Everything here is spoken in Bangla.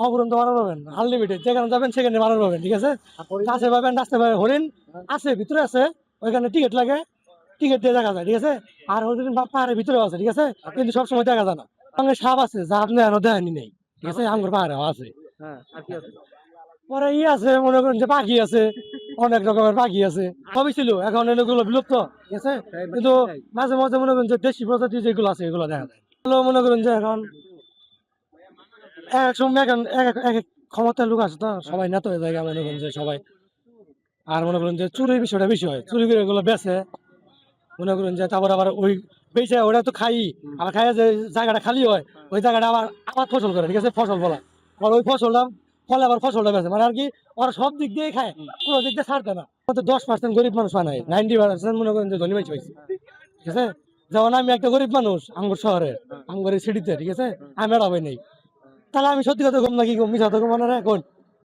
অপরন্ত বানানো পাবেন, আনলিমিটেড যেখানে যাবেন সেখানে বানানো পাবেন, ঠিক আছে। কাছে পাবেন, রাস্তায় পাবেন, হরিণ আছে ভিতরে আছে, ওইখানে টিকিট লাগে, টিকিট দিয়ে দেখা যায়, ঠিক আছে। আর হরিণ পাহাড়ের ভিতরেও আছে, ঠিক আছে, কিন্তু সবসময় দেখা যায় না। সঙ্গে সাপ আছে, যা আপনি এখনো দেখানি নেই, ঠিক আছে, আঙ্গুর পাহাড়েও আছে। পরে আছে মনে করেন যে পাখি আছে, অনেক রকমের পাখি আছে, সবই ছিল, এখন এগুলো বিলুপ্ত, ঠিক আছে। কিন্তু মাঝে মাঝে মনে করেন যে দেশি প্রজাতি যেগুলো আছে এগুলো দেখা যায়। মনে করেন যে এখন এক সময় এখন এক এক ক্ষমতার লোক আছে, তো সবাই নেতা হয়ে যায় মনে করেন যে সবাই। আর মনে করেন যে চুরির বিষয়টা বেশি হয়, চুরি করে এগুলো বেচে, মনে করেন যে তারপর আবার ওই বেচে ওটা তো খাই, আবার খাইয়া যে জায়গাটা খালি হয়, ওই জায়গাটা আবার আবার ফসল করে, ঠিক আছে, ফসল বলা, আর ওই ফসলটা ফলে আবার ফসলটা বেচে, মানে আর কি ওরা সব দিক দিয়ে খায়, কোনো দিক দিয়ে ছাড়তে না। 10% গরিব মানুষ বানায়, 90% মনে করেন যে ধনী মানুষ হয়েছে, ঠিক আছে। যেমন আমি একটা গরিব মানুষ আঙ্গুর শহরে, আঙ্গুরের সিটিতে, ঠিক আছে, আমি আর হবে নেই, তাহলে আমি সত্যি কথা কম নাকি কম মিশা তো কম এখন